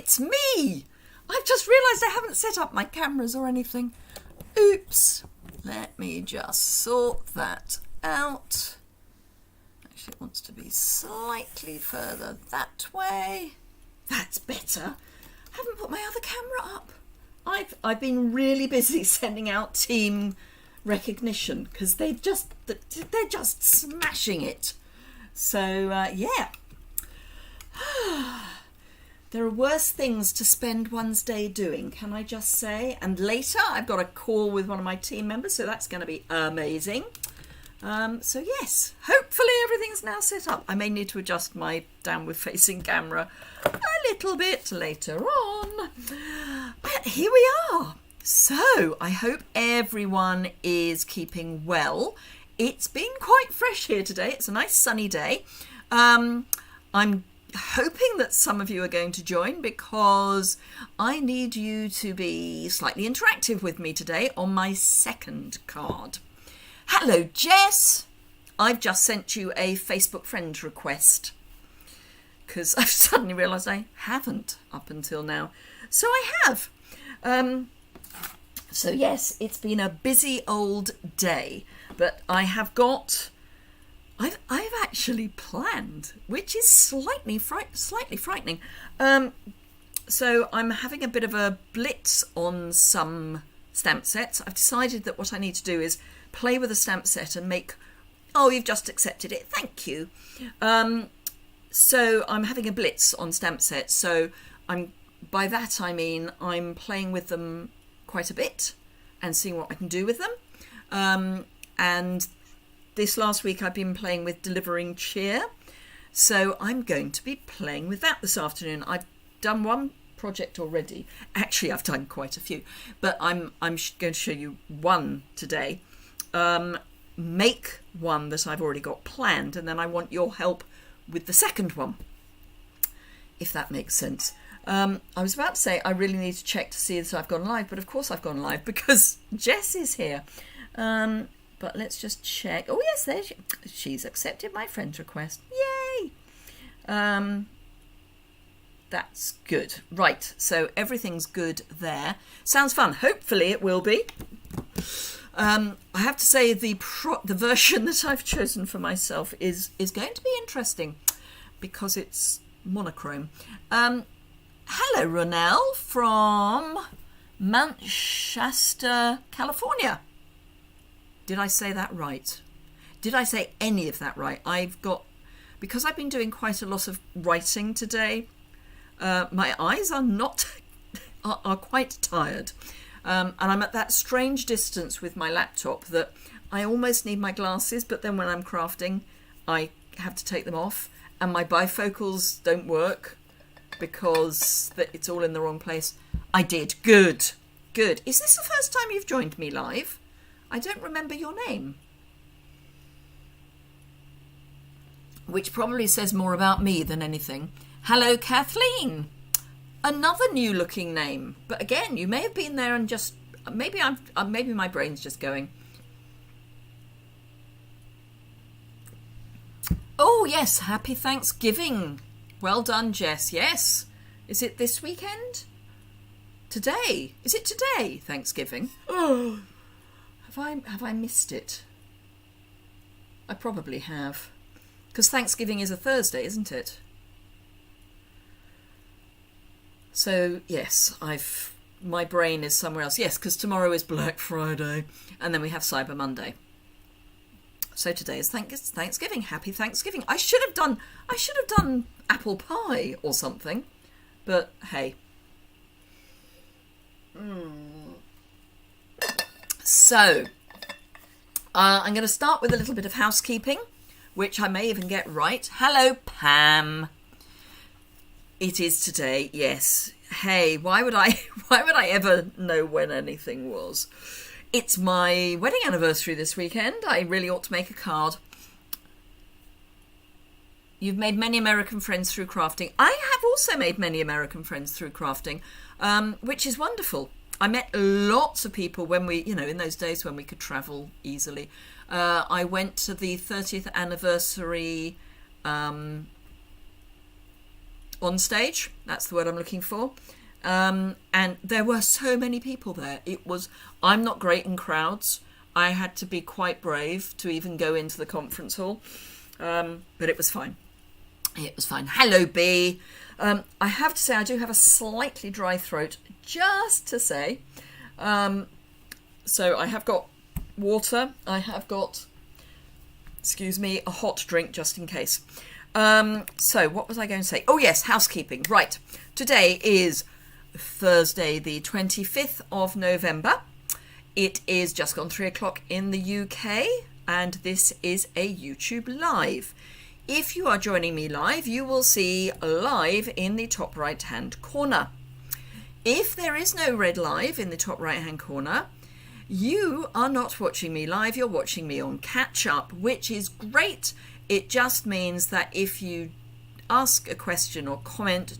it's me. I've just realised I haven't set up my cameras or anything. Oops. Let me just sort that out. Actually, it wants to be slightly further that way. That's better. I haven't put my other camera up. I've been really busy sending out team recognition because they're just smashing it. So yeah. There are worse things to spend one's day doing, can I just say? And later I've got a call with one of my team members, so that's going to be amazing. So yes, hopefully everything's now set up. I may need to adjust my downward facing camera a little bit later on. But here we are. So I hope everyone is keeping well. It's been quite fresh here today. It's a nice sunny day. I'm hoping that some of you are going to join because I need you to be slightly interactive with me today on my second card. Hello, Jess. I've just sent you a Facebook friend request because I've suddenly realised I haven't up until now. So I have. So yes, it's been a busy old day, but I have got... I've actually planned, which is slightly frightening. So I'm having a bit of a blitz on some stamp sets. I've decided that what I need to do is play with a stamp set and make... Oh, you've just accepted it. Thank you. So I'm having a blitz on stamp sets. So by that I mean I'm playing with them quite a bit and seeing what I can do with them. And this last week I've been playing with delivering cheer, so I'm going to be playing with that this afternoon. I've done one project already. Actually, I've done quite a few, but I'm going to show you one today. Make one that I've already got planned, and then I want your help with the second one, if that makes sense. I was about to say I really need to check to see that I've gone live, but of course I've gone live because Jess is here. But let's just check. Oh, yes, she's accepted my friend request. Yay! That's good. Right, so everything's good there. Sounds fun. Hopefully it will be. I have to say the version that I've chosen for myself is going to be interesting because it's monochrome. Hello, Ronelle from Mount Shasta, California. Did I say that right? Did I say any of that right? Because I've been doing quite a lot of writing today, my eyes are are quite tired. And I'm at that strange distance with my laptop that I almost need my glasses, but then when I'm crafting, I have to take them off, and my bifocals don't work because it's all in the wrong place. I did. Good. Is this the first time you've joined me live? I don't remember your name. Which probably says more about me than anything. Hello, Kathleen. Another new looking name. But again, you may have been there and just... Maybe my brain's just going. Oh, yes. Happy Thanksgiving. Well done, Jess. Yes. Is it this weekend? Today. Is it today, Thanksgiving? Oh... Have I missed it? I probably have. Because Thanksgiving is a Thursday, isn't it? So, yes, my brain is somewhere else. Yes, because tomorrow is Black Friday. And then we have Cyber Monday. So today is Thanksgiving. Happy Thanksgiving. I should have done apple pie or something. But, hey. So, I'm going to start with a little bit of housekeeping, which I may even get right. Hello, Pam. It is today, yes. Hey, why would I ever know when anything was? It's my wedding anniversary this weekend. I really ought to make a card. You've made many American friends through crafting. I have also made many American friends through crafting, which is wonderful. I met lots of people when we, in those days when we could travel easily. I went to the 30th anniversary on stage. That's the word I'm looking for. And there were so many people there. I'm not great in crowds. I had to be quite brave to even go into the conference hall. But it was fine. It was fine. Hello, B. I have to say I do have a slightly dry throat, just to say. So I have got water. I have got, excuse me, a hot drink just in case. So what was I going to say? Oh, yes, housekeeping. Right. Today is Thursday, the 25th of November. It is just gone 3 o'clock in the UK, and this is a YouTube Live. If you are joining me live, you will see live in the top right-hand corner. If there is no red live in the top right-hand corner, you are not watching me live, you're watching me on catch-up, which is great. It just means that if you ask a question or comment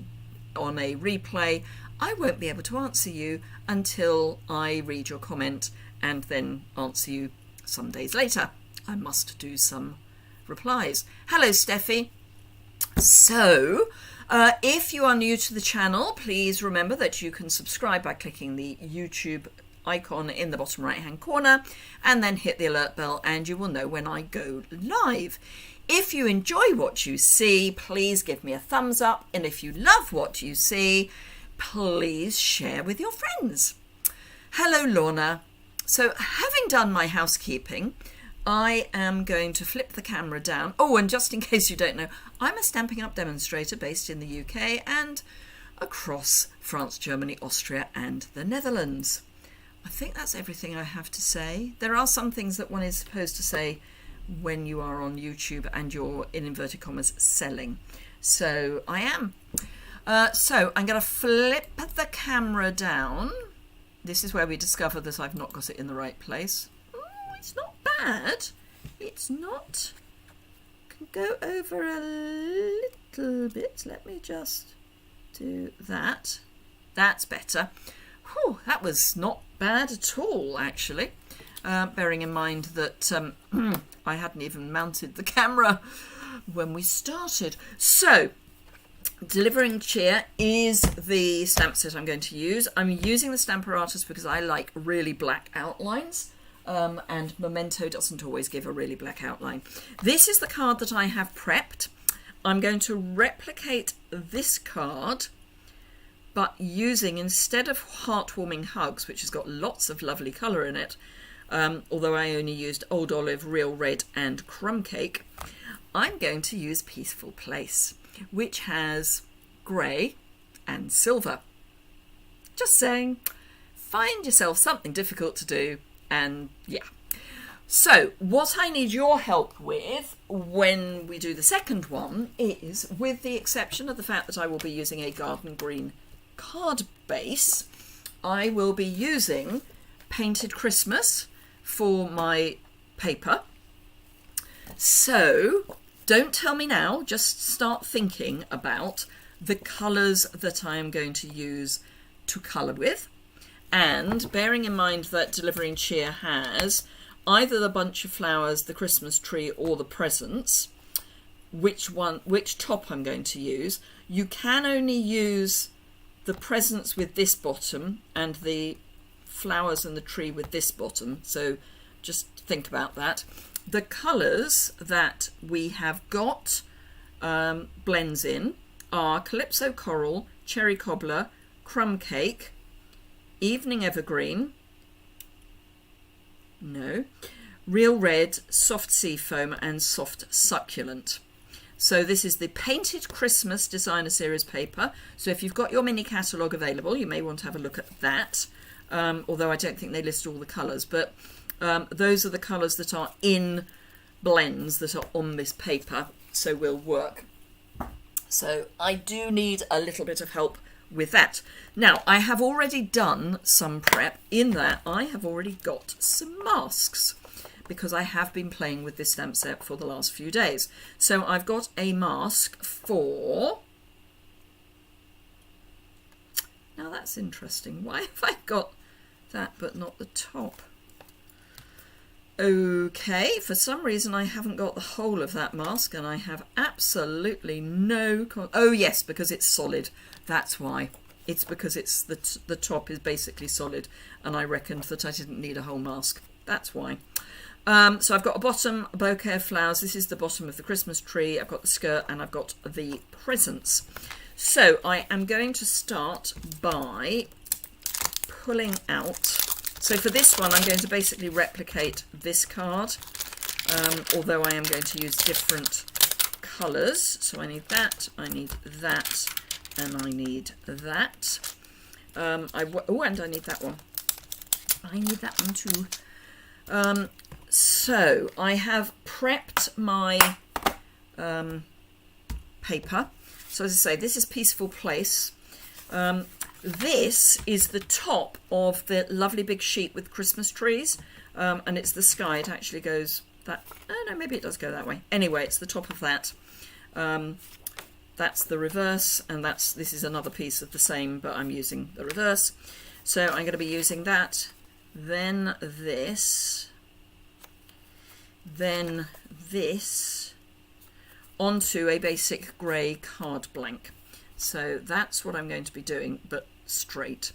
on a replay, I won't be able to answer you until I read your comment and then answer you some days later. I must do some replies. Hello, Steffi. So, if you are new to the channel, please remember that you can subscribe by clicking the YouTube icon in the bottom right hand corner and then hit the alert bell and you will know when I go live. If you enjoy what you see, please give me a thumbs up, and if you love what you see, please share with your friends. Hello, Lorna. So having done my housekeeping, I am going to flip the camera down. Oh, and just in case you don't know, I'm a Stampin' Up! Demonstrator based in the UK and across France, Germany, Austria and the Netherlands. I think that's everything I have to say. There are some things that one is supposed to say when you are on YouTube and you're, in inverted commas, selling. So I am. So I'm going to flip the camera down. This is where we discover that I've not got it in the right place. Oh, it's not bad. It's not. Can go over a little bit. Let me just do that. That's better. Whew, that was not bad at all, actually. Bearing in mind that I hadn't even mounted the camera when we started. So, Delivering Cheer is the stamp set I'm going to use. I'm using the Stamparatus because I like really black outlines, and Memento doesn't always give a really black outline. This is the card that I have prepped. I'm going to replicate this card, but using, instead of Heartwarming Hugs, which has got lots of lovely colour in it, although I only used Old Olive, Real Red and Crumb Cake, I'm going to use Peaceful Place, which has grey and silver. Just saying, find yourself something difficult to do, and yeah. So what I need your help with when we do the second one is, with the exception of the fact that I will be using a garden green card base, I will be using Painted Christmas for my paper. So don't tell me now, just start thinking about the colours that I am going to use to colour with, and bearing in mind that Delivering Cheer has either the bunch of flowers, the Christmas tree or the presents, which top I'm going to use. You can only use the presents with this bottom and the flowers and the tree with this bottom, so just think about that. The colours that we have got blends in are Calypso Coral, Cherry Cobbler, Crumb Cake, Evening Evergreen, no, Real Red, Soft Sea Foam and Soft Succulent. So this is the Painted Christmas Designer Series paper. So if you've got your mini catalogue available, you may want to have a look at that. Although I don't think they list all the colours, but those are the colours that are in blends that are on this paper, so will work. So I do need a little bit of help with that. Now, I have already done some prep in that I have already got some masks, because I have been playing with this stamp set for the last few days. So I've got a mask for... Now that's interesting. Why have I got that but not the top? Okay, for some reason I haven't got the whole of that mask, and I have absolutely no... Oh yes, because it's solid. That's why. It's because it's the top is basically solid, and I reckoned that I didn't need a whole mask. That's why. So I've got a bottom, a bouquet of flowers. This is the bottom of the Christmas tree. I've got the skirt and I've got the presents. So I am going to start by pulling out. So for this one, I'm going to basically replicate this card, although I am going to use different colours. So I need that, and I need that. And I need that. And I need that one. I need that one too. So I have prepped my paper. So as I say, this is Peaceful Place. This is the top of the lovely big sheet with Christmas trees. And it's the sky. It actually goes that... Oh no, maybe it does go that way. Anyway, it's the top of that. That's the reverse, and this is another piece of the same, but I'm using the reverse. So I'm going to be using that, then this, onto a basic grey card blank. So that's what I'm going to be doing, but straight.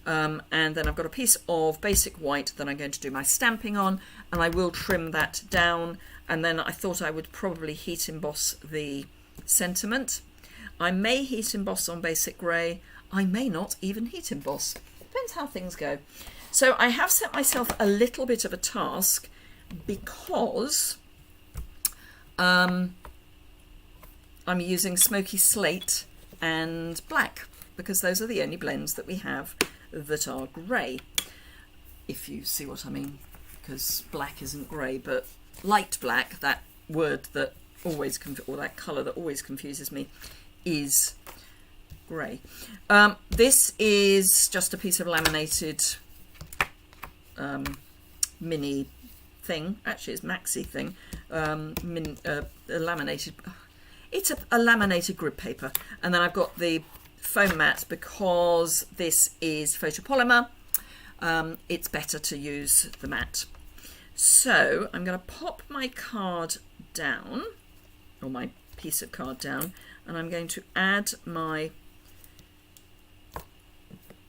And then I've got a piece of basic white that I'm going to do my stamping on, and I will trim that down. And then I thought I would probably heat emboss the sentiment. I may heat emboss on basic grey. I may not even heat emboss. Depends how things go. So I have set myself a little bit of a task because I'm using smoky slate and black, because those are the only blends that we have that are grey, if you see what I mean, because black isn't grey, but light black, that word that always, or that colour that always confuses me, is grey. This is just a piece of laminated mini thing. Actually, it's maxi thing. Laminated. It's a laminated grid paper, and then I've got the foam mat because this is photopolymer. It's better to use the mat. So I'm going to pop my card down, or my piece of card down, and I'm going to add my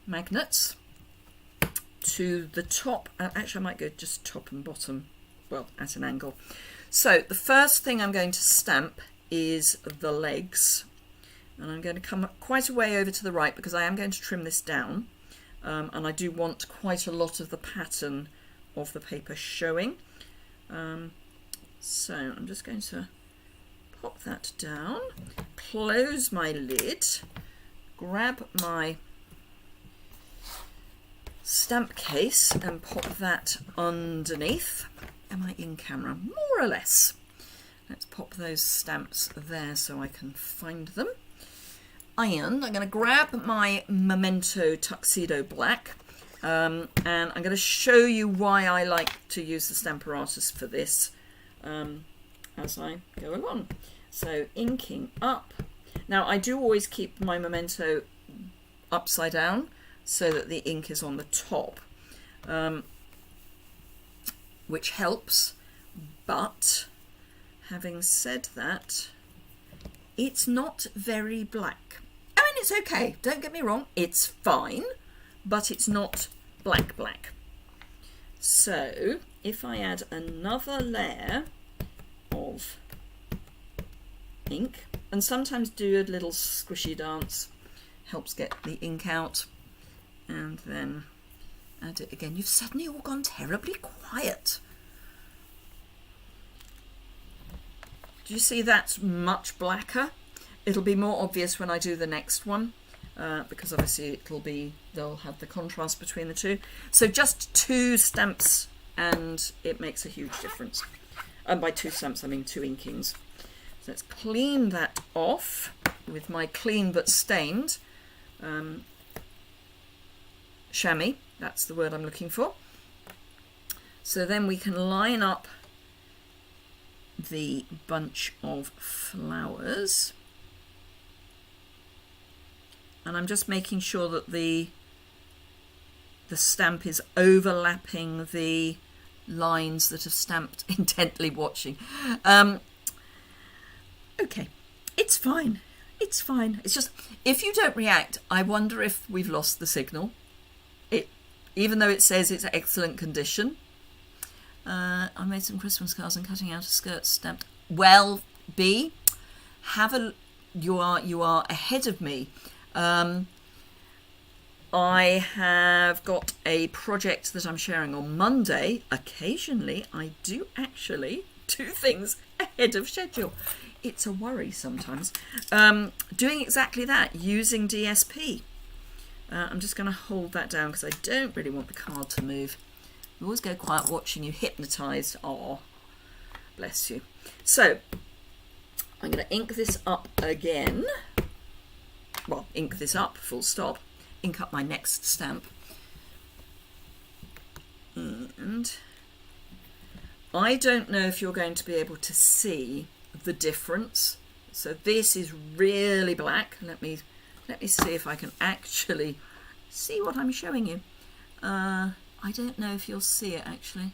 magnets to the top. Actually, I might go just top and bottom, well, at an angle. So the first thing I'm going to stamp is the legs, and I'm going to come quite a way over to the right because I am going to trim this down, and I do want quite a lot of the pattern of the paper showing. So I'm just going to pop that down, close my lid, grab my stamp case and pop that underneath. Am I in camera? More or less. Let's pop those stamps there so I can find them. And I'm going to grab my Memento Tuxedo Black, and I'm going to show you why I like to use the Stamparatus for this as I go along. So inking up. Now I do always keep my Memento upside down so that the ink is on the top, which helps, but having said that, it's not very black. I mean, it's okay, don't get me wrong, it's fine, but it's not black. So if I add another layer of ink, and sometimes do a little squishy dance, helps get the ink out, and then add it again. You've suddenly all gone terribly quiet. Do you see that's much blacker? It'll be more obvious when I do the next one, because obviously they'll have the contrast between the two. So just 2 stamps and it makes a huge difference. And by 2 stamps I mean 2 inkings. So let's clean that off with my clean but stained chamois. That's the word I'm looking for. So then we can line up the bunch of flowers, and I'm just making sure that the stamp is overlapping the lines that have stamped intently watching. Okay, it's fine. It's fine. It's just, if you don't react, I wonder if we've lost the signal. Even though it says it's excellent condition. I made some Christmas cards and cutting out a skirt stamped. Well, B, you are ahead of me. I have got a project that I'm sharing on Monday. Occasionally, I do actually do things ahead of schedule. It's a worry sometimes. Doing exactly that, using DSP. I'm just going to hold that down because I don't really want the card to move. We always go quiet watching you hypnotised. Oh, bless you. So, I'm going to ink this up again. Well, ink this up, full stop. Ink up my next stamp. And I don't know if you're going to be able to see the difference. So this is really black. Let me see if I can actually see what I'm showing you. I don't know if you'll see it actually.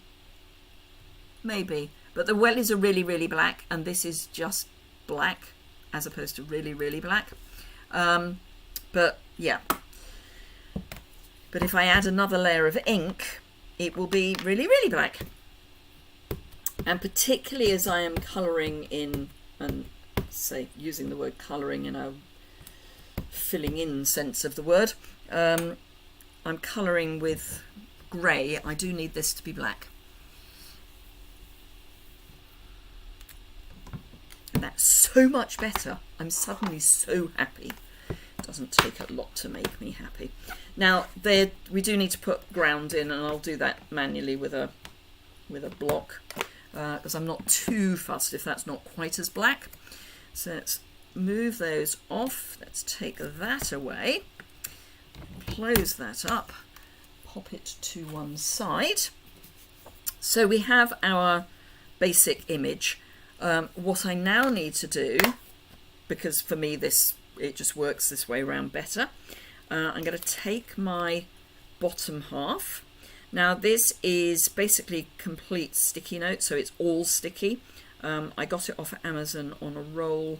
Maybe. But the wellies are really, really black, and this is just black as opposed to really, really black. But yeah. But if I add another layer of ink, it will be really, really black. And particularly as I am colouring in, and say using the word colouring in a filling in sense of the word, I'm colouring with grey. I do need this to be black. And that's so much better. I'm suddenly so happy. It doesn't take a lot to make me happy. Now, we do need to put ground in, and I'll do that manually with a block, because I'm not too fussed if that's not quite as black. So let's move those off. Let's take that away. Close that up. Pop it to one side. So we have our basic image. What I now need to do, because for me it just works this way around better, I'm going to take my bottom half. Now this is basically complete sticky note, so it's all sticky. I got it off Amazon on a roll.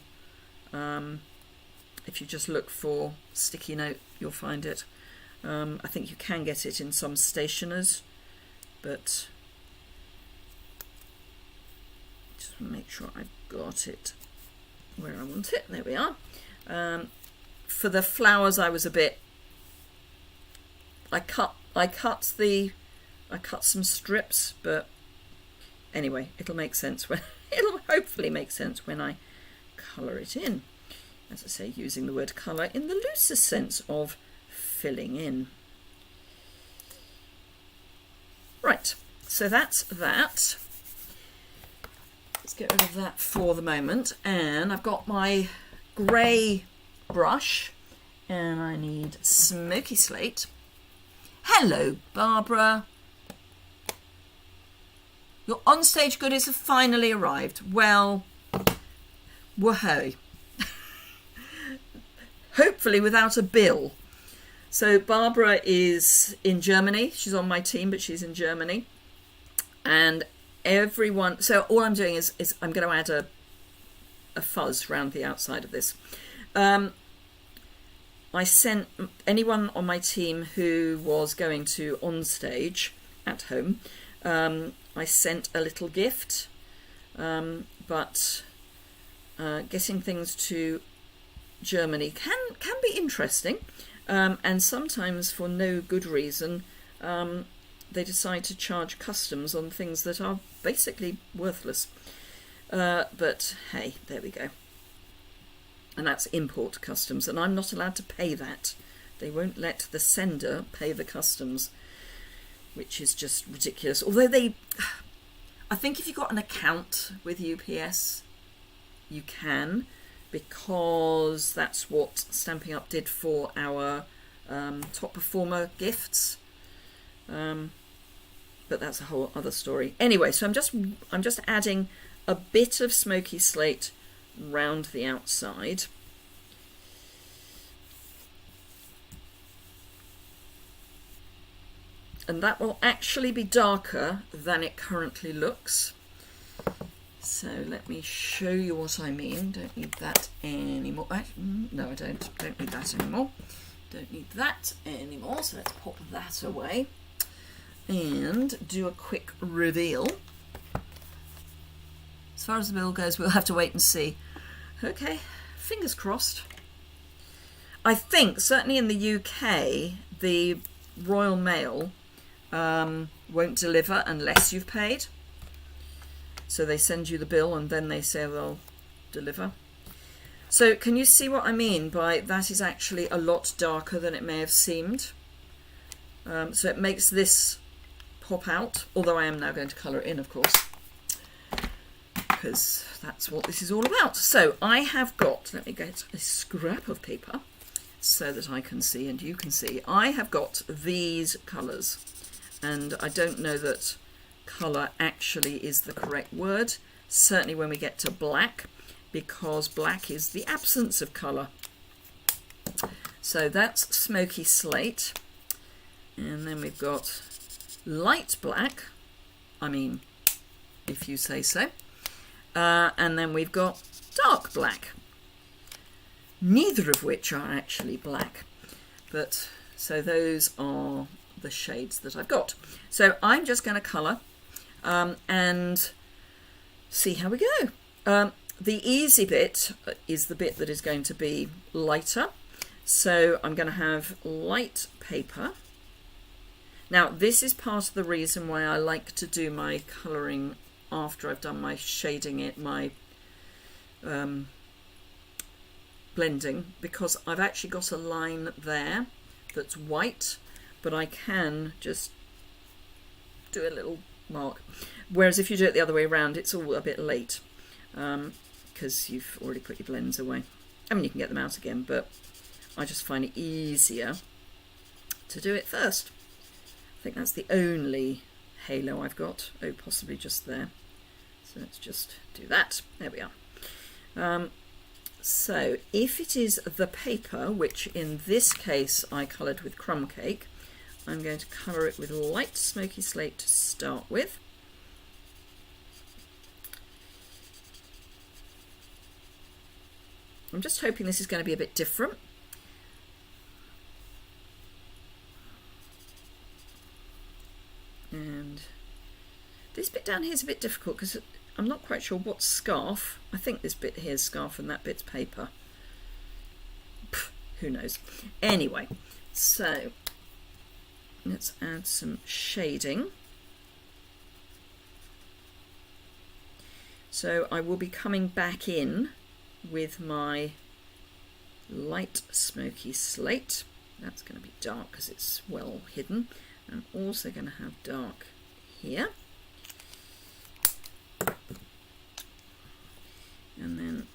If you just look for sticky note, you'll find it. I think you can get it in some stationers, but just make sure I've got it where I want it. There we are. For the flowers, I was a bit. I cut some strips, but anyway, it'll make sense when it'll hopefully make sense when I colour it in. As I say, using the word colour in the loosest sense of filling in. Right, so that's that. Let's get rid of that for the moment. And I've got my grey brush, and I need smoky slate. Hello, Barbara. Your onstage goodies have finally arrived. Well, woohoo. Hopefully without a bill. So Barbara is in Germany. She's on my team, but she's in Germany. And everyone... So all I'm doing is I'm going to add a fuzz around the outside of this. I sent anyone on my team who was going to onstage at home, I sent a little gift, but getting things to Germany can be interesting, and sometimes for no good reason they decide to charge customs on things that are basically worthless. But hey, there we go. And that's import customs, and I'm not allowed to pay that. They won't let the sender pay the customs, which is just ridiculous. Although I think if you've got an account with UPS, you can, because that's what Stamping Up did for our top performer gifts. But that's a whole other story. Anyway, so I'm just adding a bit of smoky slate round the outside. and that will actually be darker than it currently looks. So let me show you what I mean. Don't need that anymore. No, I don't need that anymore. Don't need that anymore, so let's pop that away and do a quick reveal. As far as the bill goes, we'll have to wait and see. Okay, fingers crossed. I think, certainly in the UK, the Royal Mail won't deliver unless you've paid. So they send you the bill and then they say they'll deliver. So can you see what I mean by that is actually a lot darker than it may have seemed? So it makes this pop out, although I am now going to colour it in, of course, because that's what this is all about. So I have got, let me get a scrap of paper so that I can see and you can see. I have got these colours, and I don't know that colour actually is the correct word, certainly when we get to black, because black is the absence of colour. So that's smoky slate, and then we've got light black, I mean, if you say so, and then we've got dark black, neither of which are actually black, but so those are the shades that I've got. So I'm just going to colour and see how we go. The easy bit is the bit that is going to be lighter, so I'm going to have light paper. Now this is part of the reason why I like to do my colouring after I've done my shading it, my blending, because I've actually got a line there that's white, but I can just do a little mark. Whereas if you do it the other way around, it's all a bit late because you've already put your blends away. I mean, you can get them out again, but I just find it easier to do it first. I think that's the only halo I've got. Oh, possibly just there. So let's just do that. There we are. So if it is the paper, which in this case I coloured with crumb cake, I'm going to colour it with light smoky slate to start with. I'm just hoping this is going to be a bit different. And this bit down here is a bit difficult because I'm not quite sure what's scarf. I think this bit here is scarf and that bit's paper. Pff, who knows? Anyway, so let's add some shading. So I will be coming back in with my light smoky slate. That's going to be dark because it's well hidden. I'm also going to have dark here. And then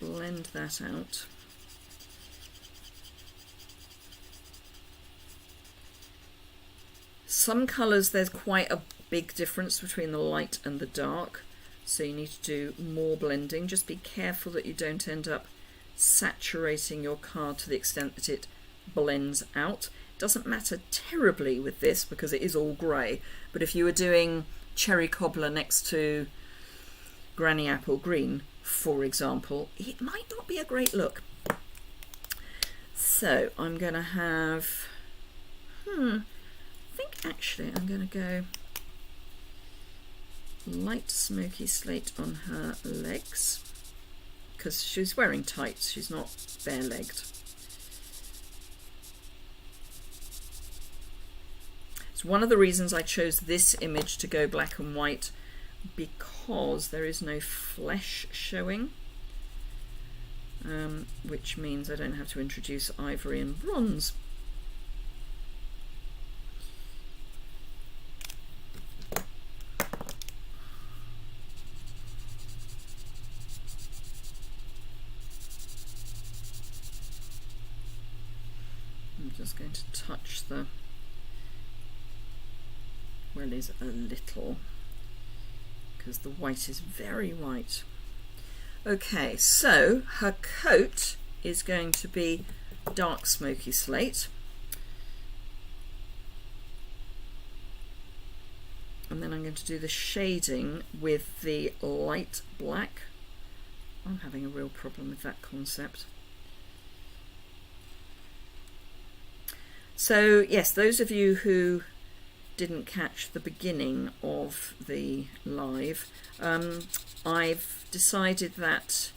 blend that out. Some colours there's quite a big difference between the light and the dark, so you need to do more blending. Just be careful that you don't end up saturating your card to the extent that it blends out. It doesn't matter terribly with this because it is all grey, but if you were doing cherry cobbler next to granny apple green, for example, it might not be a great look. So I'm going to have, I think actually I'm going to go light smoky slate on her legs because she's wearing tights, she's not bare-legged. It's one of the reasons I chose this image to go black and white, because there is no flesh showing, which means I don't have to introduce ivory and bronze. I'm just going to touch the wellies a little because the white is very white. Okay, so her coat is going to be dark smoky slate. And then I'm going to do the shading with the light black. I'm having a real problem with that concept. So yes, those of you who didn't catch the beginning of the live, I've decided that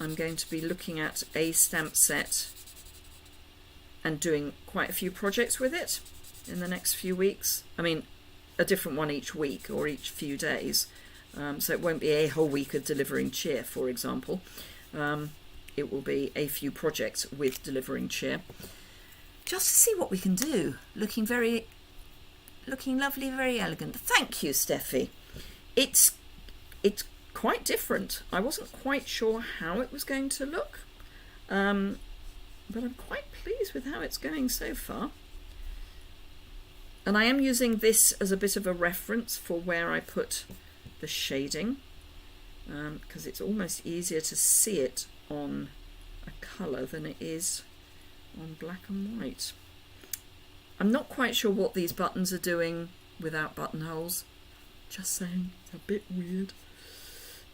I'm going to be looking at a stamp set and doing quite a few projects with it in the next few weeks. I mean, a different one each week or each few days. So it won't be a whole week of delivering cheer, for example. It will be a few projects with delivering cheer, just to see what we can do. Looking lovely, very elegant. Thank you, Steffi. It's quite different. I wasn't quite sure how it was going to look, but I'm quite pleased with how it's going so far. And I am using this as a bit of a reference for where I put the shading, because it's almost easier to see it on a colour than it is on black and white. I'm not quite sure what these buttons are doing without buttonholes. Just saying, it's a bit weird.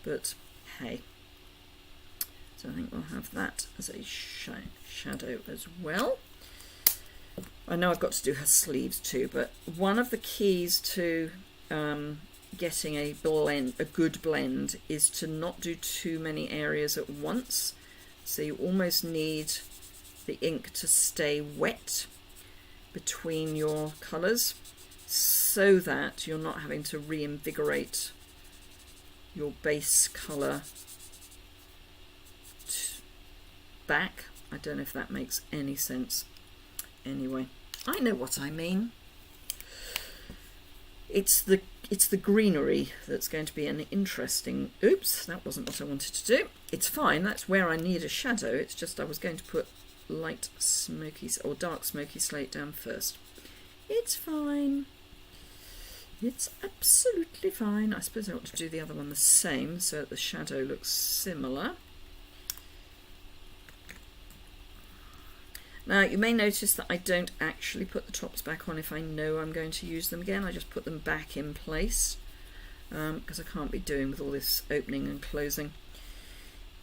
But hey. So I think we'll have that as a shadow as well. I know I've got to do her sleeves too, but one of the keys to getting a good blend is to not do too many areas at once. So you almost need the ink to stay wet between your colours so that you're not having to reinvigorate your base colour back. I don't know if that makes any sense. Anyway, I know what I mean. It's the greenery that's going to be an interesting... Oops, that wasn't what I wanted to do. It's fine, that's where I need a shadow. It's just I was going to put light smoky or dark smoky slate down first. It's fine. It's absolutely fine. I suppose I ought to do the other one the same so that the shadow looks similar. Now you may notice that I don't actually put the tops back on if I know I'm going to use them again. I just put them back in place because I can't be doing with all this opening and closing.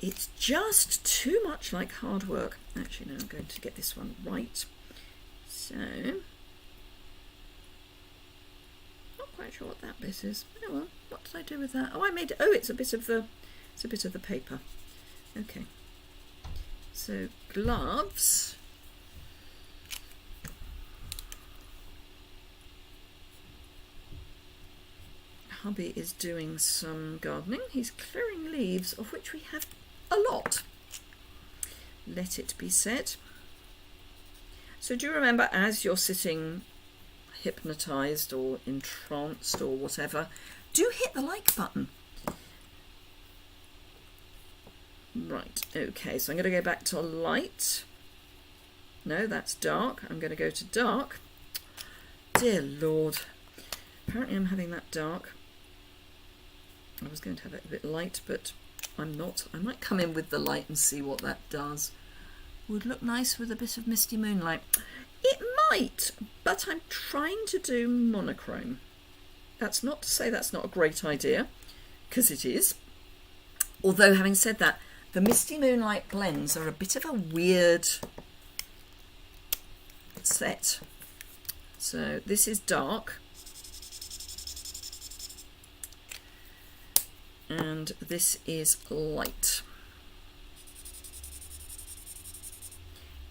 It's just too much like hard work. Actually, no, I'm going to get this one right. So, not quite sure what that bit is. Oh well, what did I do with that? Oh, I made it. Oh, it's a bit of the paper. Okay. So gloves. Hubby is doing some gardening. He's clearing leaves, of which we have a lot, let it be said. So do remember, as you're sitting hypnotized or entranced or whatever, do hit the like button. Right, okay, so I'm going to go back to light. No, that's dark. I'm going to go to dark. Dear Lord. Apparently I'm having that dark. I was going to have it a bit light, but I'm not. I might come in with the light and see what that does. Would look nice with a bit of misty moonlight. It might, but I'm trying to do monochrome. That's not to say that's not a great idea, because it is. Although, having said that, the misty moonlight blends are a bit of a weird set. So this is dark. And this is light.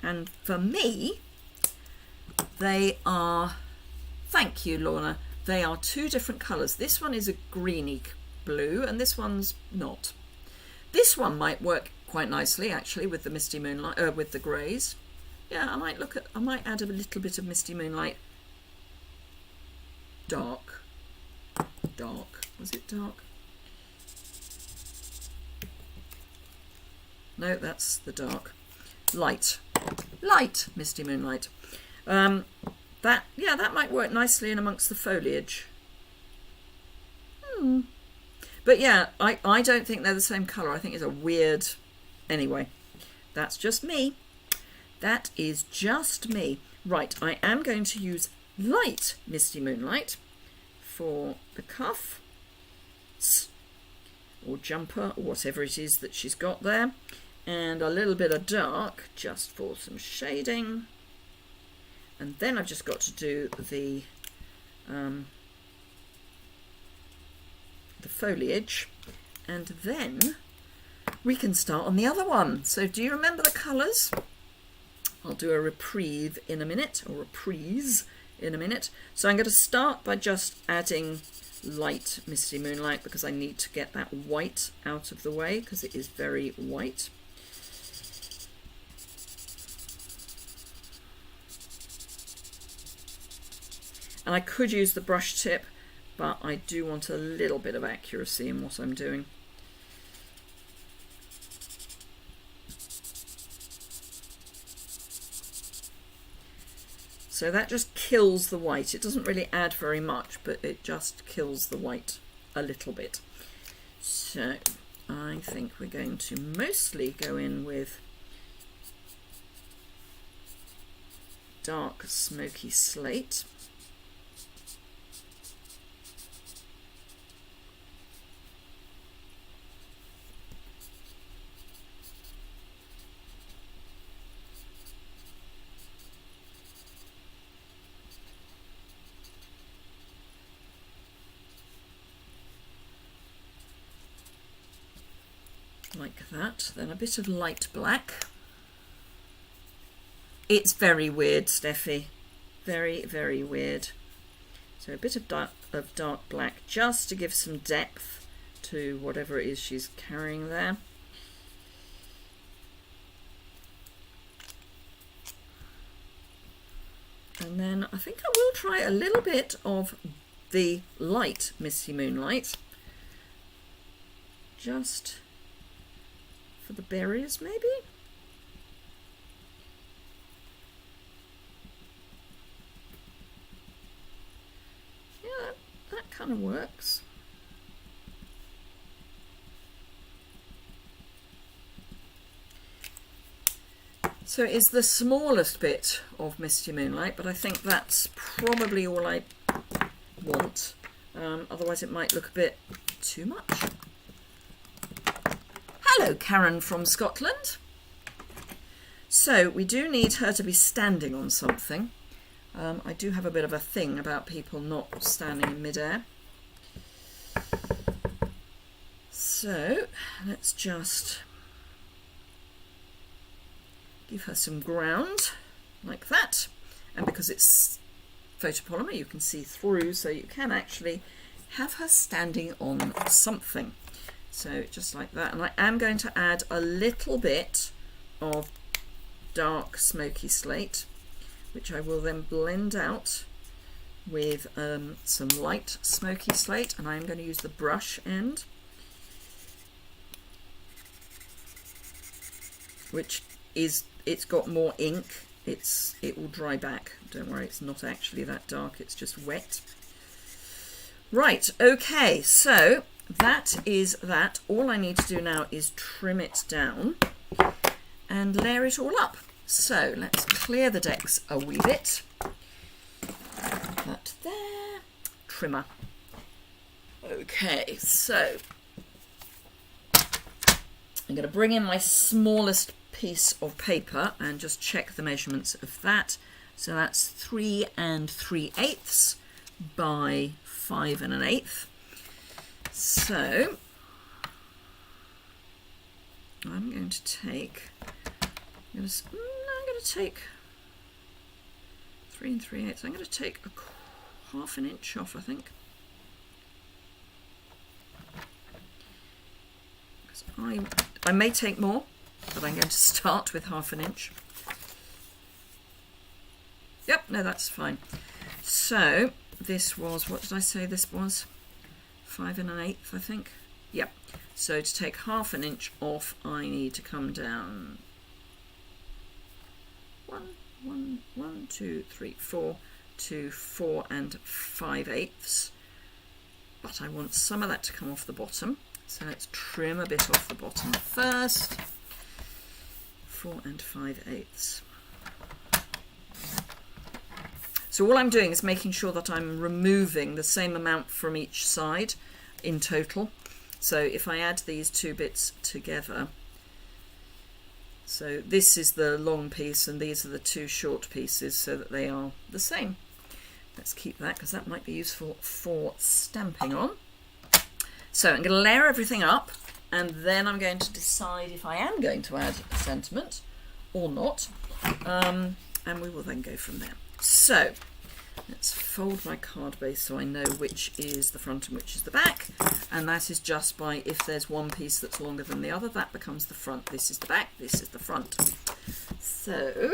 And for me, they are, thank you Lorna, they are two different colours. This one is a greeny blue and this one's not. This one might work quite nicely actually with the misty moonlight, with the greys. Yeah, I might add a little bit of misty moonlight. Dark. Was it dark? No, that's the dark. Light misty moonlight. That might work nicely in amongst the foliage. But yeah, I don't think they're the same colour. I think it's a weird... Anyway, that's just me. That is just me. Right, I am going to use light Misty Moonlight for the cuff or jumper or whatever it is that she's got there, and a little bit of dark just for some shading, and then I've just got to do the foliage, and then we can start on the other one. So do you remember the colours? I'll do a reprise in a minute. So I'm going to start by just adding light Misty Moonlight because I need to get that white out of the way because it is very white. And I could use the brush tip, but I do want a little bit of accuracy in what I'm doing. So that just kills the white. It doesn't really add very much, but it just kills the white a little bit. So I think we're going to mostly go in with dark smoky slate. Like that. Then a bit of light black. It's very weird, Steffi. Very, very weird. So a bit of dark black just to give some depth to whatever it is she's carrying there. And then I think I will try a little bit of the light Misty Moonlight. Just for the berries, maybe? Yeah, that kind of works. So it is the smallest bit of Misty Moonlight, but I think that's probably all I want. Otherwise it might look a bit too much. Hello, Karen from Scotland. So we do need her to be standing on something. I do have a bit of a thing about people not standing in midair. So let's just give her some ground like that. And because it's photopolymer, you can see through, so you can actually have her standing on something. So just like that, and I am going to add a little bit of dark smoky slate, which I will then blend out with some light smoky slate, and I am going to use the brush end, which is, it's got more ink, it will dry back, don't worry, it's not actually that dark, it's just wet. Right, okay, so that is that. All I need to do now is trim it down and layer it all up. So let's clear the decks a wee bit. That there. Trimmer. Okay, so I'm going to bring in my smallest piece of paper and just check the measurements of that. So that's 3 3/8 by 5 1/8. So I'm going to take, I'm going to take 3 3/8. I'm going to take half an inch off, I think. I may take more, but I'm going to start with half an inch. Yep, no, that's fine. So this was, what did I say this was? 5 1/8, I think. Yep. So to take half an inch off, I need to come down 1, 2, 3, 4 to 4 5/8. But I want some of that to come off the bottom. So let's trim a bit off the bottom first. 4 5/8. So all I'm doing is making sure that I'm removing the same amount from each side in total. So if I add these two bits together, so this is the long piece and these are the two short pieces, so that they are the same. Let's keep that because that might be useful for stamping on. So I'm going to layer everything up, and then I'm going to decide if I am going to add a sentiment or not, and we will then go from there. So let's fold my card base so I know which is the front and which is the back, and that is just by, if there's one piece that's longer than the other, that becomes the front. This is the back, this is the front. So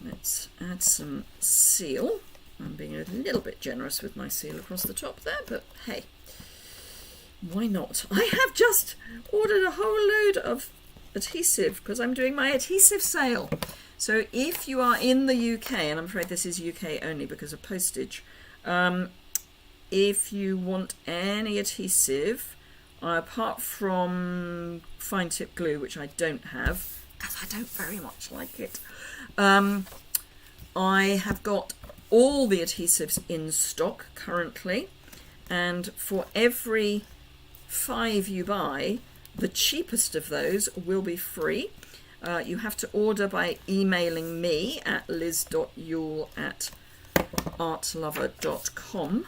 let's add some seal. I'm being a little bit generous with my seal across the top there, but hey, why not? I have just ordered a whole load of adhesive because I'm doing my adhesive sale. So if you are in the UK, and I'm afraid this is UK only because of postage, if you want any adhesive, apart from fine tip glue, which I don't have, because I don't very much like it, I have got all the adhesives in stock currently, and for every 5 you buy, the cheapest of those will be free. You have to order by emailing me at liz.yuille@artlover.com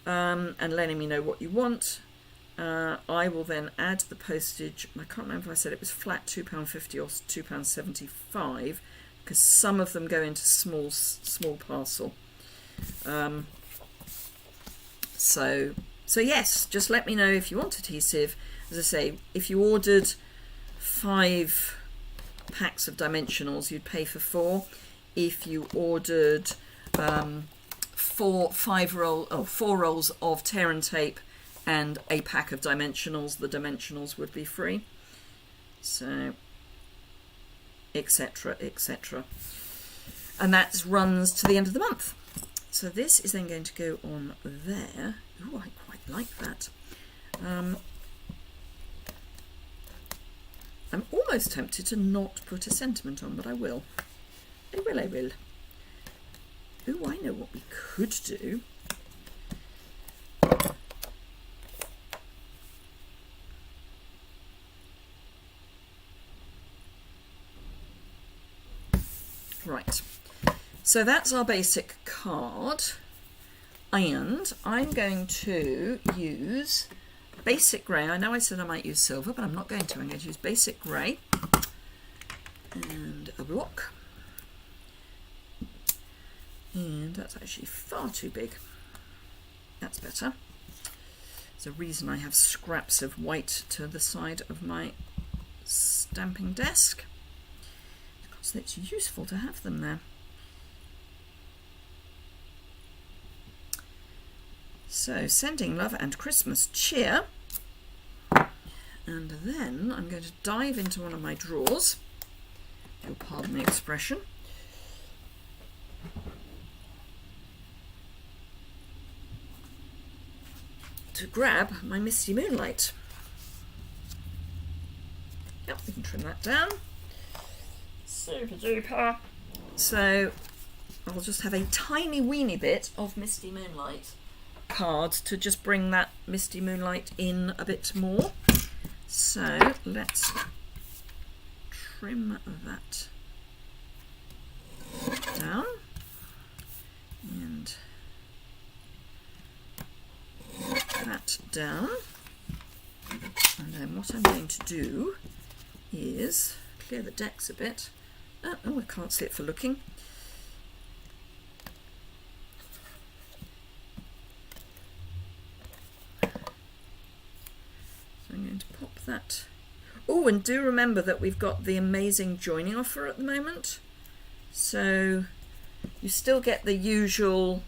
and letting me know what you want. I will then add the postage. I can't remember if I said it was flat £2.50 or £2.75, because some of them go into small parcel. So yes, just let me know if you want adhesive. As I say, if you ordered 5 packs of dimensionals, you'd pay for 4. If you ordered 4 rolls of tear and tape and a pack of dimensionals, the dimensionals would be free. So, etc, etc. And that runs to the end of the month. So this is then going to go on there. Ooh, I quite like that. I'm almost tempted to not put a sentiment on, but I will. I will. Ooh, I know what we could do. Right. So that's our basic card. And I'm going to use basic grey. I know I said I might use silver, but I'm not going to. I'm going to use basic grey and a block. And that's actually far too big. That's better. There's a reason I have scraps of white to the side of my stamping desk, because it's useful to have them there. So, sending love and Christmas cheer. And then I'm going to dive into one of my drawers, if you'll pardon the expression. To grab my Misty Moonlight. Yep, we can trim that down. Super duper. So, I'll just have a tiny weeny bit of Misty Moonlight card to just bring that Misty Moonlight in a bit more. So let's trim that down and that down, and then what I'm going to do is clear the decks a bit. Oh, I can't see it for looking. I'm going to pop that. Oh, and do remember that we've got the amazing joining offer at the moment. So you still get the usual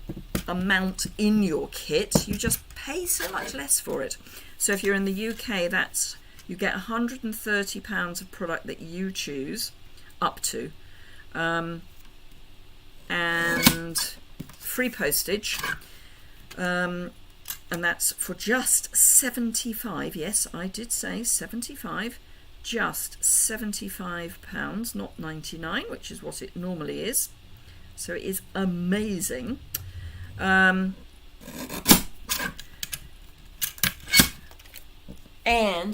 amount in your kit, you just pay so much less for it. So if you're in the UK, that's, you get £130 of product that you choose, up to, and free postage. And that's for just 75, yes, I did say 75, just £75, not 99, which is what it normally is. So it is amazing. And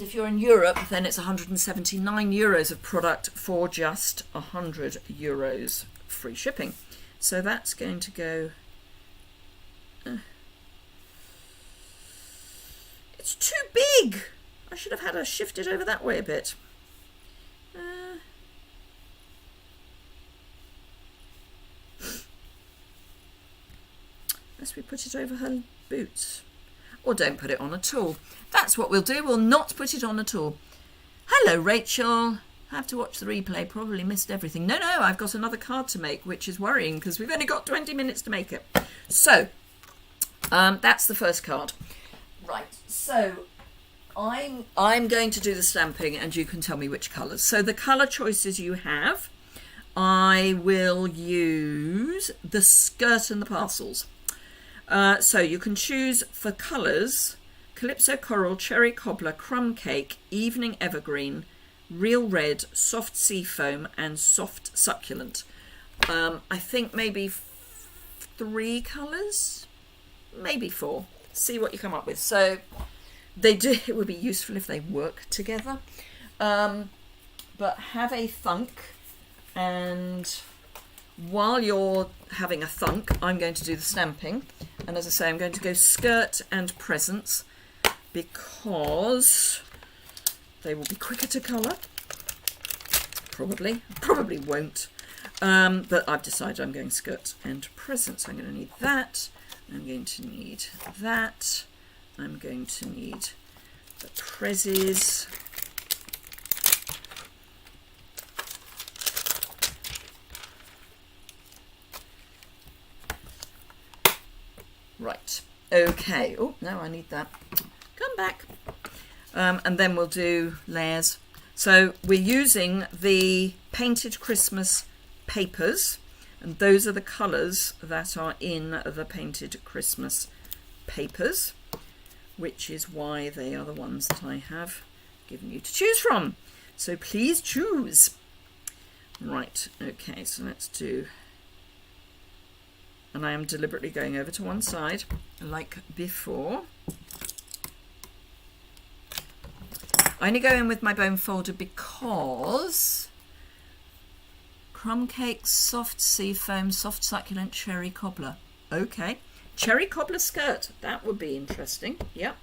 if you're in Europe, then it's 179 euros of product for just 100 euros free shipping. So that's going to go... it's too big! I should have had her shifted over that way a bit. Unless we put it over her boots. Or don't put it on at all. That's what we'll do. We'll not put it on at all. Hello, Rachel. I have to watch the replay. Probably missed everything. No, I've got another card to make, which is worrying because we've only got 20 minutes to make it. So, that's the first card. Right, so I'm going to do the stamping and you can tell me which colours. So the colour choices you have, I will use the skirt and the parcels. So you can choose for colours: Calypso Coral, Cherry Cobbler, Crumb Cake, Evening Evergreen, Real Red, Soft Sea Foam and Soft Succulent. I think maybe 3 colours, maybe 4. See what you come up with. So they do, it would be useful if they work together. But have a thunk, and while you're having a thunk, I'm going to do the stamping. And as I say, I'm going to go skirt and presents because they will be quicker to colour. Probably won't. But I've decided I'm going skirt and presents. I'm going to need that. I'm going to need that. I'm going to need the prezzies. Right, okay. Oh, no, I need that. Come back. And then we'll do layers. So we're using the Painted Christmas papers, and those are the colours that are in the Painted Christmas papers, which is why they are the ones that I have given you to choose from. So please choose. Right, okay, so let's do... And I am deliberately going over to one side, like before. I only go in with my bone folder because Crumb Cake, Soft Sea Foam, Soft Succulent, Cherry Cobbler. Okay, Cherry Cobbler skirt. That would be interesting. Yep.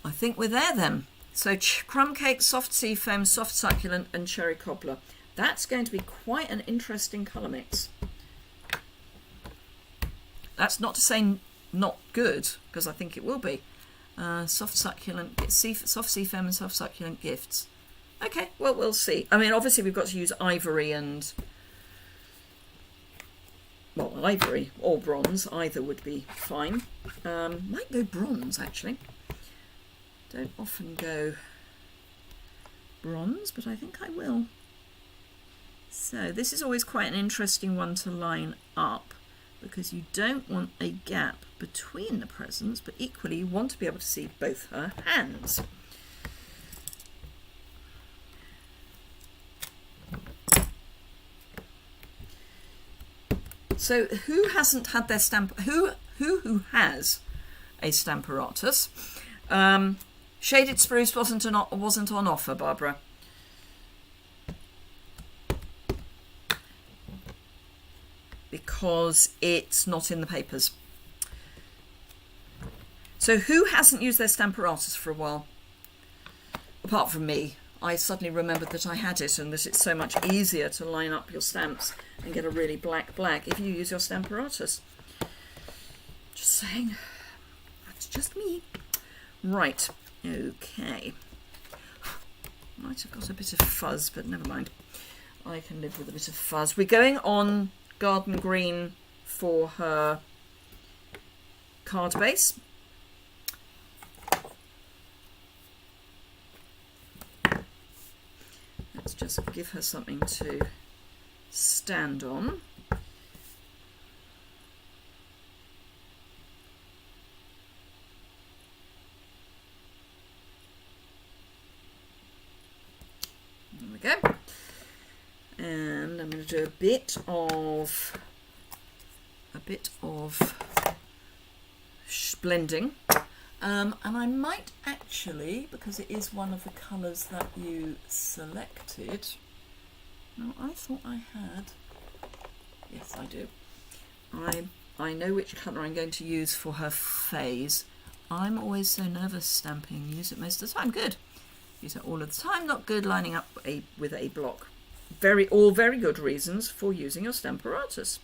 I think we're there then. So Crumb Cake, Soft Sea Foam, Soft Succulent and Cherry Cobbler. That's going to be quite an interesting colour mix. That's not to say not good, because I think it will be. Soft Succulent, Soft Sea Foam and Soft Succulent gifts. Okay, well, we'll see. I mean, obviously we've got to use ivory and... well, ivory or bronze. Either would be fine. Might go bronze, actually. Don't often go bronze, but I think I will. So this is always quite an interesting one to line up because you don't want a gap between the presents, but equally you want to be able to see both her hands. So who hasn't had their stamp? Who has a Stamparatus? Shaded Spruce wasn't on offer, Barbara. Because it's not in the papers. So who hasn't used their Stamparatus for a while? Apart from me. I suddenly remembered that I had it and that it's so much easier to line up your stamps and get a really black if you use your Stamparatus. Just saying. That's just me. Right. Okay. Might have got a bit of fuzz, but never mind. I can live with a bit of fuzz. We're going on Garden Green for her card base. Let's just give her something to stand on. I'm going to do a bit of blending, and I might actually, because it is one of the colours that you selected. No, I thought I had. Yes, I do. I know which colour I'm going to use for her phase. I'm always so nervous stamping. Use it most of the time. Good. Use it all of the time. Not good lining up with a block. All very good reasons for using your Stamparatus.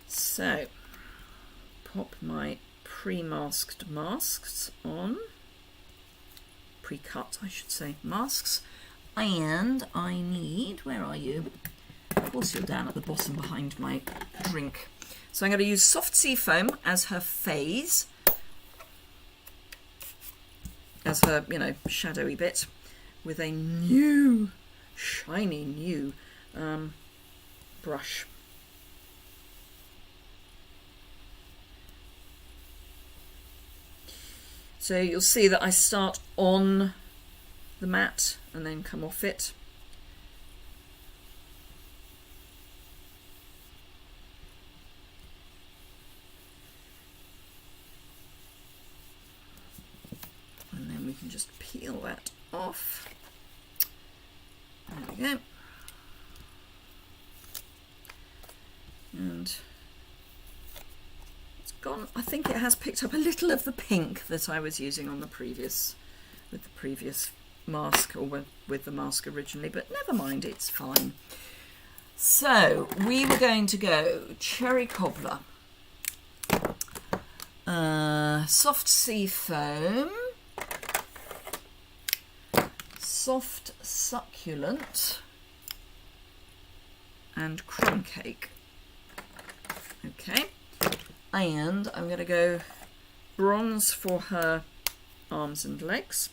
So, pop my pre-masked masks on. Pre-cut, I should say, masks. And I need, where are you? Of course you're down at the bottom behind my drink. So I'm going to use Soft Sea Foam as her phase, as her, shadowy bit, with a new, shiny new brush. So you'll see that I start on the mat and then come off it. And then we can just peel that off. There we go. And it's gone. I think it has picked up a little of the pink that I was using on the previous, with the previous mask, or with the mask originally, but never mind, it's fine. So we were going to go Cherry Cobbler, Soft Sea Foam, Soft Succulent, and Crumb Cake. Okay, and I'm going to go bronze for her arms and legs.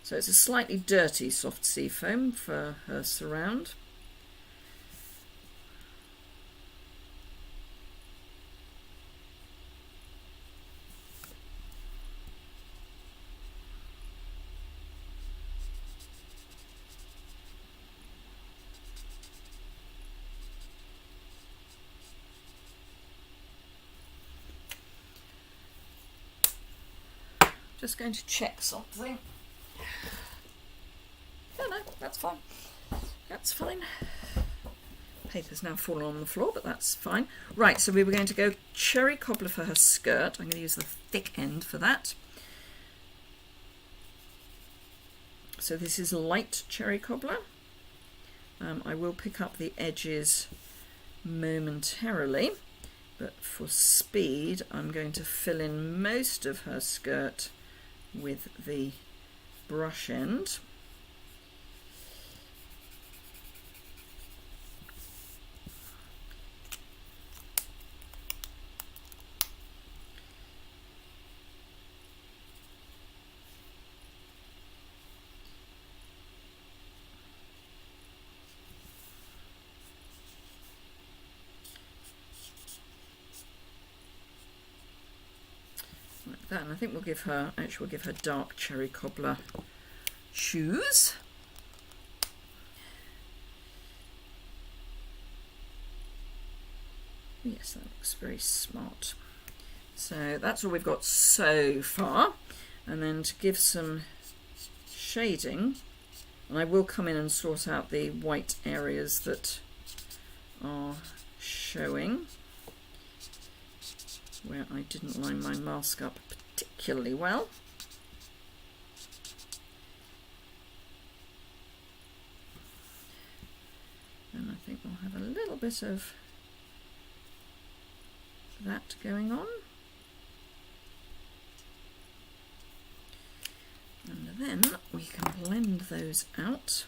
So it's a slightly dirty Soft Sea Foam for her surround. Just going to check something. No, that's fine. That's fine. Paper's now fallen on the floor, but that's fine. Right, so we were going to go Cherry Cobbler for her skirt. I'm going to use the thick end for that. So this is light Cherry Cobbler. I will pick up the edges momentarily, but for speed, I'm going to fill in most of her skirt with the brush end. Like that, and I think we'll give her dark Cherry Cobbler shoes. Yes, that looks very smart. So that's all we've got so far. And then to give some shading, and I will come in and sort out the white areas that are showing, where I didn't line my mask up particularly well. And I think we'll have a little bit of that going on. And then we can blend those out.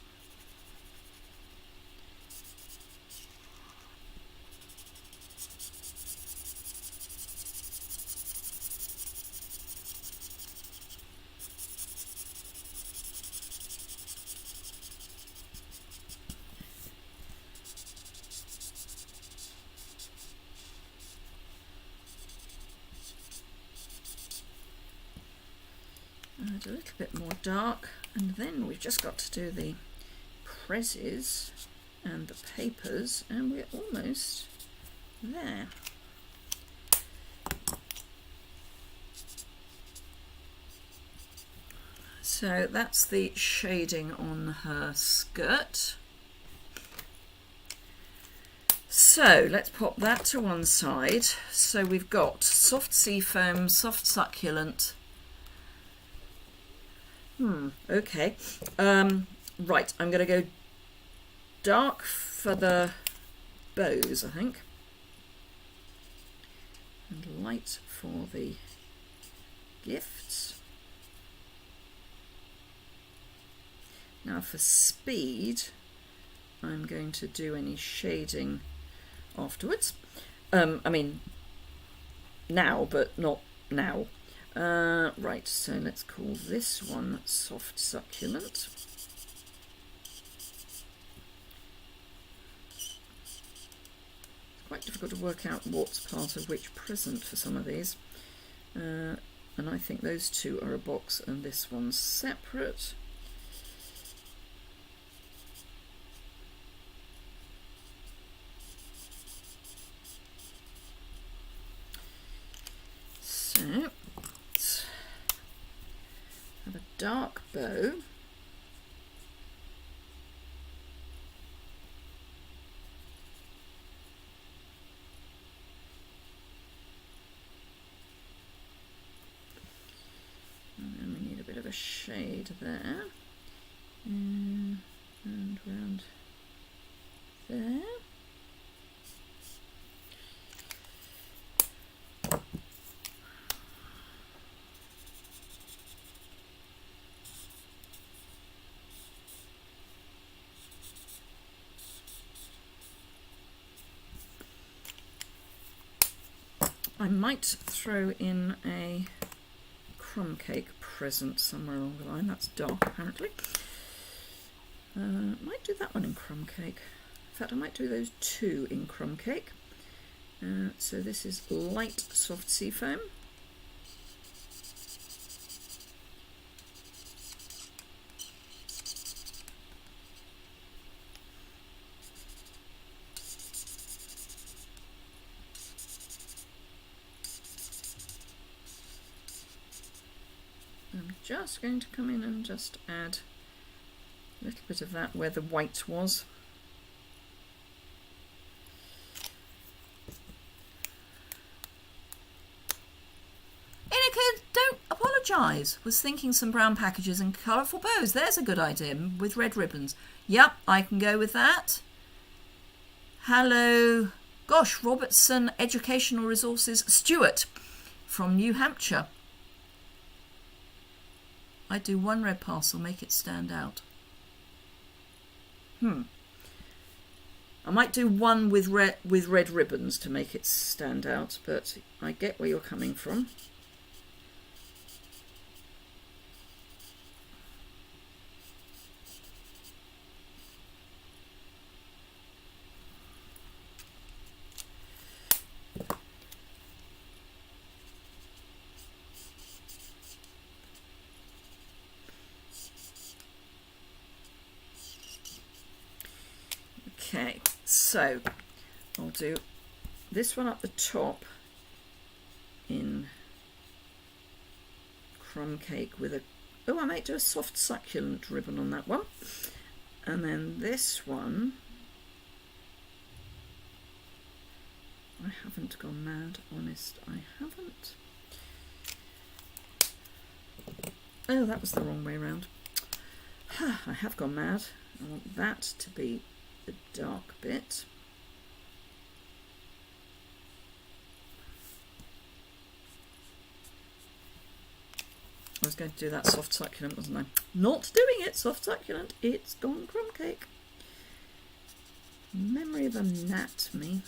add a little bit more dark, and then we've just got to do the prezzies and the papers, and we're almost there. So that's the shading on her skirt. So let's pop that to one side. So we've got soft seafoam, soft succulent. Okay. Right, I'm going to go dark for the bows, I think. And light for the gifts. Now for speed, I'm going to do any shading afterwards. I mean, now, but not now. Right, so let's call this one soft succulent. It's quite difficult to work out what's part of which present for some of these. And I think those two are a box and this one's separate. So let's have a dark bow. And then we need a bit of a shade there. And round there. I might throw in a crumb cake present somewhere along the line. That's dark, apparently. Might do that one in crumb cake. In fact, I might do those two in crumb cake. So this is light soft seafoam. I'm just going to come in and just add a little bit of that where the white was. Ineka, don't apologise. Was thinking some brown packages and colourful bows. There's a good idea with red ribbons. Yep, I can go with that. Hello. Gosh, Robertson Educational Resources. Stuart from New Hampshire. I'd do one red parcel, make it stand out. I might do one with red ribbons to make it stand out, but I get where you're coming from. Okay, so I'll do this one up the top in crumb cake with a, oh, I might do a soft succulent ribbon on that one. And then this one, I haven't gone mad, honest, I haven't. Oh, that was the wrong way around. I have gone mad. I want that to be the dark bit. I was going to do that soft succulent, wasn't I? Not doing it soft succulent, it's gone crumb cake. Memory of a gnat, me.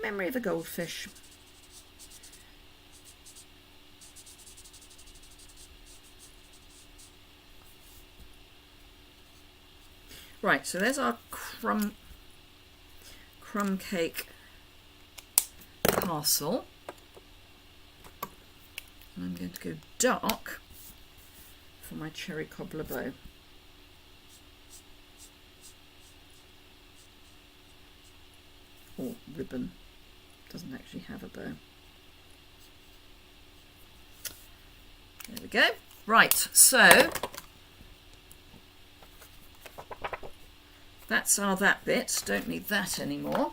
Memory of a goldfish. Right, so there's our crumb cake parcel. And I'm going to go dark for my cherry cobbler bow. Or ribbon. Doesn't actually have a bow. There we go. Right, so that's our that bit. Don't need that anymore.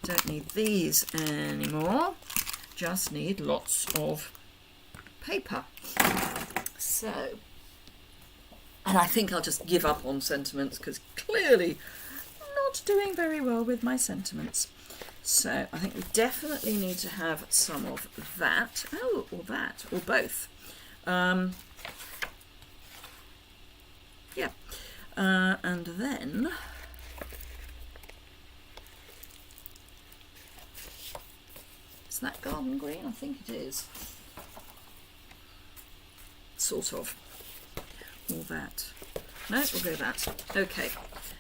Don't need these anymore. Just need lots of paper. So, and I think I'll just give up on sentiments because clearly not doing very well with my sentiments. So I think we definitely need to have some of that. Oh, or that, or both. Yeah. And then is that garden green? I think it is. Sort of. All that. No, we'll go that. Okay.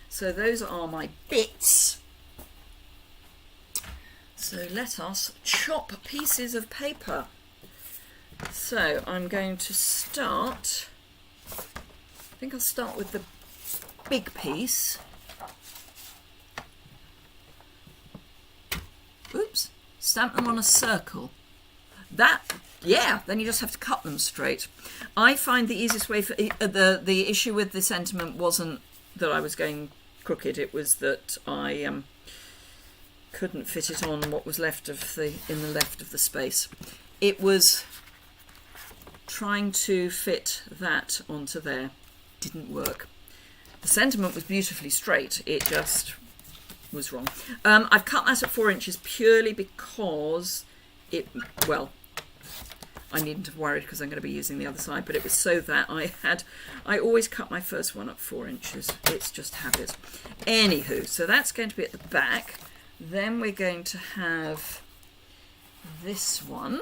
So those are my bits. So let us chop pieces of paper. So I'm going to start, I think I'll start with the big piece. Oops, stamp them on a circle. That, yeah, then you just have to cut them straight. I find the easiest way for, the issue with the sentiment wasn't that I was going crooked, it was that I couldn't fit it on what was left of in the left of the space. It was trying to fit that onto there. Didn't work. The sentiment was beautifully straight, it just was wrong. I've cut that at 4 inches purely because it, well, I needn't have worried because I'm going to be using the other side, but it was so that I always cut my first one at 4 inches. It's just habit. Anywho, so that's going to be at the back. Then we're going to have this one.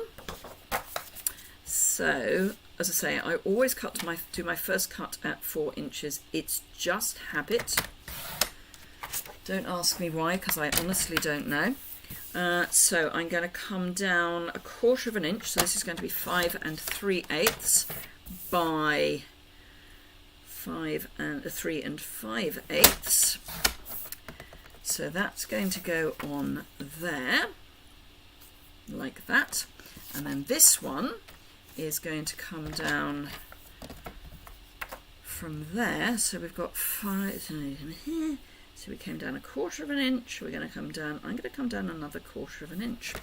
So, as I say, I always do my first cut at 4 inches. It's just habit. Don't ask me why, because I honestly don't know. So I'm going to come down 1/4 of an inch. So this is going to be 5 3/8 by 3 5/8. So that's going to go on there, like that. And then this one is going to come down from there. So we've got 5, so we came down 1/4 of an inch. We're going to come down, I'm going to come down another 1/4 of an inch. So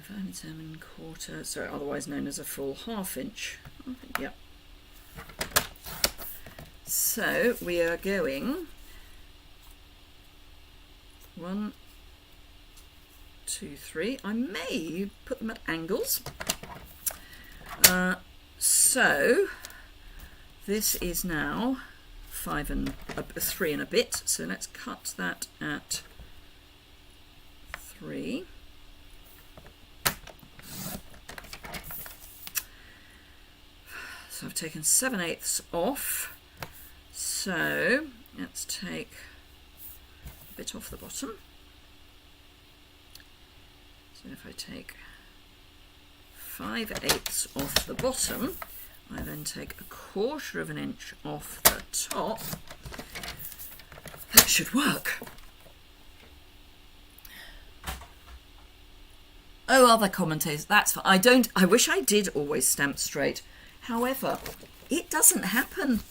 5 7/4, so otherwise known as a full 1/2 inch. I think, yep. So we are going 1, 2, 3. I may put them at angles. So this is now 3 and a bit. So let's cut that at 3. So I've taken 7/8 off. So let's take a bit off the bottom. So if I take 5/8 off the bottom, I then take 1/4 of an inch off the top. That should work. Oh, other commentators, that's fine. I wish I did always stamp straight. However, it doesn't happen.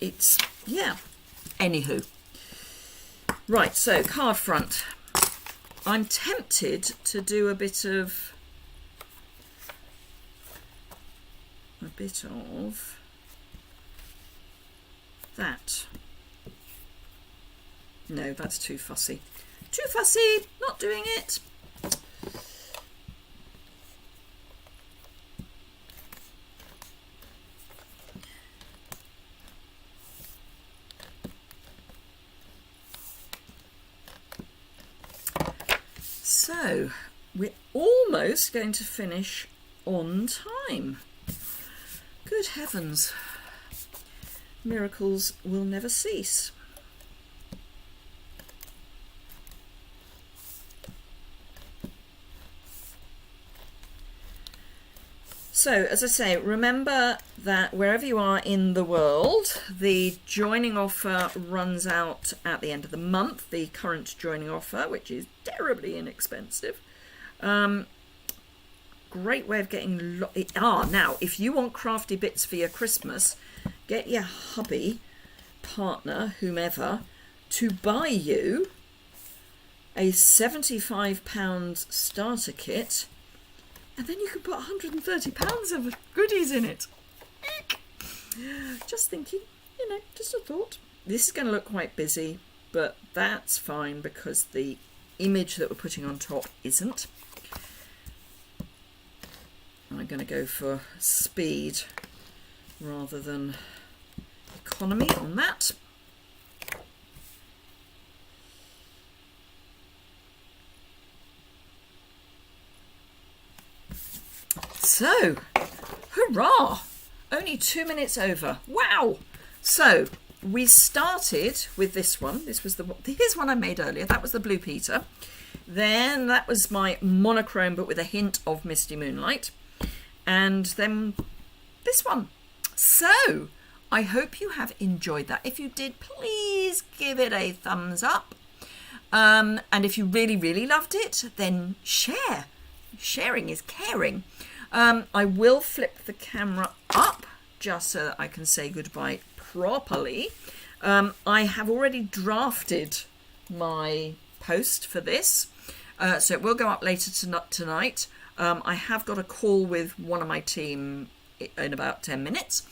It's yeah. Anywho. Right, so card front. I'm tempted to do a bit of that. No, that's too fussy. Too fussy, not doing it. So we're almost going to finish on time. Good heavens, miracles will never cease. So, as I say, remember that wherever you are in the world, the joining offer runs out at the end of the month, the current joining offer, which is terribly inexpensive. Great way of getting... now, if you want crafty bits for your Christmas, get your hubby, partner, whomever, to buy you a £75 starter kit, and then you can put £130 of goodies in it. Eek. Just thinking, just a thought. This is going to look quite busy, but that's fine because the image that we're putting on top isn't. I'm going to go for speed rather than economy on that. So, hurrah! Only 2 minutes over. Wow! So, we started with this one. Here's one I made earlier. That was the Blue Peter. Then that was my monochrome, but with a hint of Misty Moonlight. And then this one. So, I hope you have enjoyed that. If you did, please give it a thumbs up. And if you really, really loved it, then share. Sharing is caring. I will flip the camera up just so that I can say goodbye properly. I have already drafted my post for this, so it will go up later tonight. I have got a call with one of my team in about 10 minutes,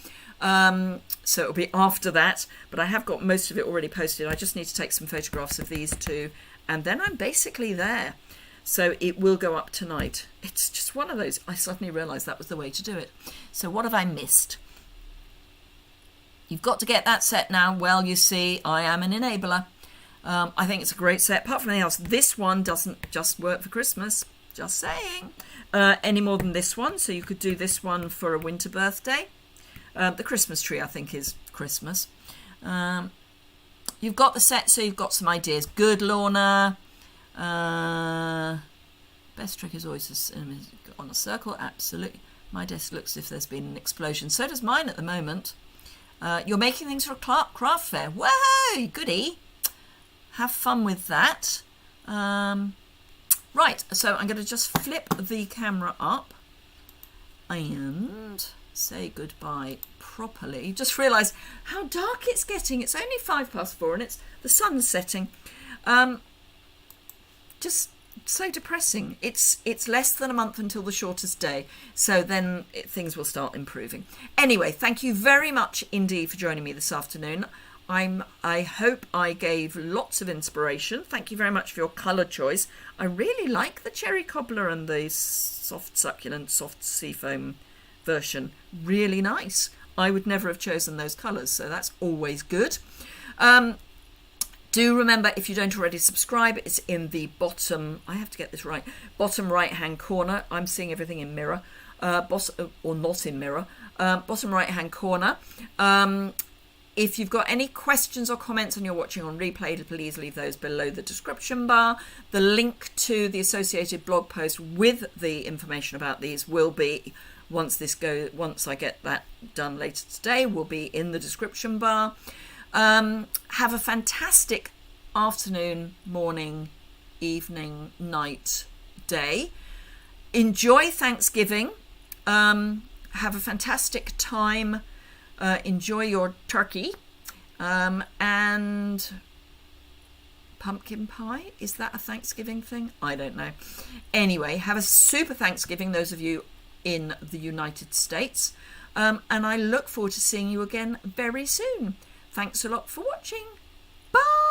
so it'll be after that, but I have got most of it already posted. I just need to take some photographs of these two, and then I'm basically there. So it will go up tonight. It's just one of those. I suddenly realised that was the way to do it. So what have I missed? You've got to get that set now. Well, you see, I am an enabler. I think it's a great set. Apart from anything else, this one doesn't just work for Christmas. Just saying. Any more than this one. So you could do this one for a winter birthday. The Christmas tree, I think, is Christmas. You've got the set, so you've got some ideas. Good, Lorna. Best trick is always on a circle. Absolutely. My desk looks as if there's been an explosion. So does mine at the moment. You're making things for a craft fair. Whoa, goody. Have fun with that. Right, so I'm going to just flip the camera up and say goodbye properly. Just realised how dark it's getting. It's only 4:05 and the sun's setting. Just so depressing. It's less than a month until the shortest day, so then things will start improving. Anyway, thank you very much indeed for joining me this afternoon. I hope I gave lots of inspiration. Thank you very much for your colour choice. I really like the cherry cobbler and the soft succulent, soft seafoam version. Really nice. I would never have chosen those colours, so that's always good. Do remember, if you don't already subscribe, it's in the bottom, I have to get this right, bottom right-hand corner. I'm seeing everything in mirror, or not in mirror, bottom right-hand corner. If you've got any questions or comments and you're watching on replay, please leave those below the description bar. The link to the associated blog post with the information about these will be, once I get that done later today, will be in the description bar. Have a fantastic afternoon, morning, evening, night, day. Enjoy Thanksgiving. Have a fantastic time. Enjoy your turkey. And pumpkin pie. Is that a Thanksgiving thing? I don't know. Anyway, have a super Thanksgiving, those of you in the United States. And I look forward to seeing you again very soon. Thanks a lot for watching. Bye!